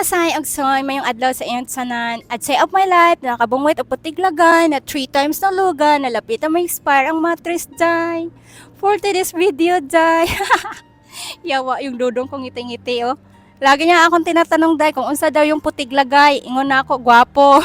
mga say ag soy mayong adlaw sa iyong tanan at say of my life nakabungwit og putig lagay na 3 times na luga nalapit ang may expire ang mattress day. For today's video day. Yawa yung dudong kong ngiti-ngiti oh. Lagi niya akong tinatanong day kung unsa daw yung putig lagay. Ingon na ako, gwapo.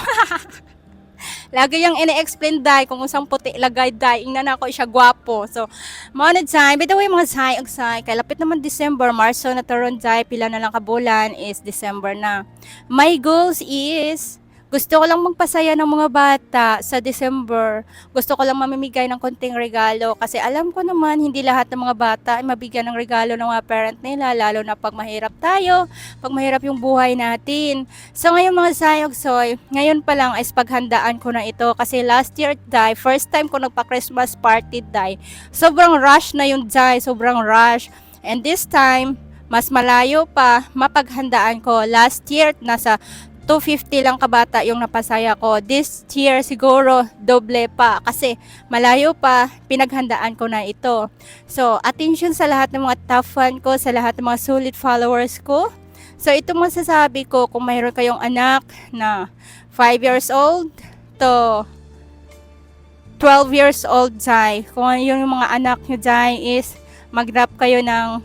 Lagi yang ini-explain day kung unsang puti lagay day. Ingnan na ako siya gwapo. So, mao na day. By the way mga say ug say kay lapit naman December, Marso na taron day pila na lang kabulan is December na. My goals is gusto ko lang magpasaya ng mga bata sa December. Gusto ko lang mamimigay ng konting regalo kasi alam ko naman hindi lahat ng mga bata ay mabigyan ng regalo ng mga parent nila lalo na pag mahirap tayo, pag mahirap yung buhay natin. So ngayon mga sayog soy, ngayon pa lang is paghandaan ko na ito kasi last year day, first time ko nagpa-Christmas party day. Sobrang rush na yung day, sobrang rush. And this time, mas malayo pa mapaghandaan ko. Last year, nasa 250 lang kabata yung napasaya ko. This year siguro doble pa kasi malayo pa pinaghandaan ko na ito. So, attention sa lahat ng mga top fan ko, sa lahat ng mga solid followers ko. So, ito masasabi ko kung mayroon kayong anak na 5 years old to 12 years old dyan. Kung ano yung mga anak nyo dyan is mag-drop kayo ng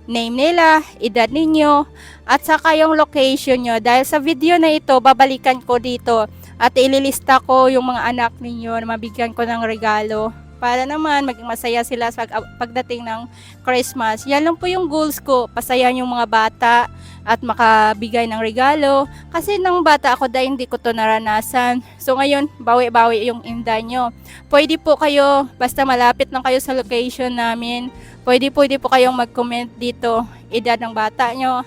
name nila, edad ninyo, at saka yung location nyo. Dahil sa video na ito, babalikan ko dito at ililista ko yung mga anak ninyo na mabigyan ko ng regalo para naman maging masaya sila sa pagdating ng Christmas. Yan lang po yung goals ko, pasayan yung mga bata at makabigay ng regalo. Kasi nang bata ako dahil hindi ko to naranasan. So ngayon, bawi-bawi yung inda nyo. Pwede po kayo, basta malapit lang kayo sa location namin, pwede po kayong mag-comment dito, edad ng bata nyo,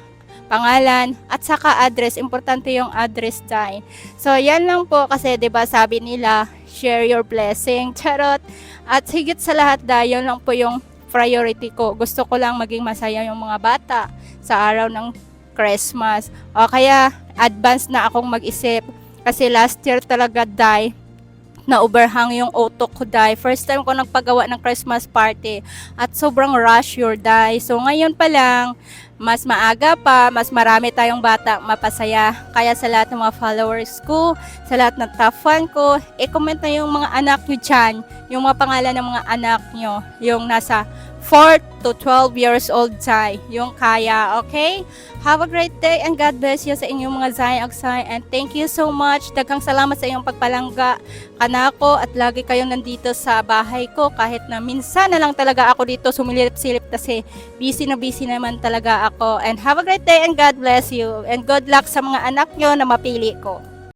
pangalan, at saka address. Importante yung address dahil. So, yan lang po kasi 'di ba sabi nila, share your blessing. Charot. At higit sa lahat dahil yun lang po yung priority ko. Gusto ko lang maging masaya yung mga bata sa araw ng Christmas. O kaya, advance na akong mag-isip. Kasi last year talaga dahil na overhang yung utok ko dahil first time ko nagpagawa ng Christmas party at sobrang rush your day. So ngayon pa lang, mas maaga pa, mas marami tayong bata mapasaya. Kaya sa lahat ng mga followers ko, sa lahat ng top fan ko, i-comment na yung mga anak nyo dyan, yung mga pangalan ng mga anak nyo, yung nasa 4 to 12 years old Zay, yung kaya, okay? Have a great day and God bless you sa inyong mga Zay Agsay and thank you so much. Daghang salamat sa inyong pagpalangga kanako at lagi kayong nandito sa bahay ko kahit na minsan na lang talaga ako dito sumilip-silip kasi busy naman talaga ako. And have a great day and God bless you and good luck sa mga anak nyo na mapili ko.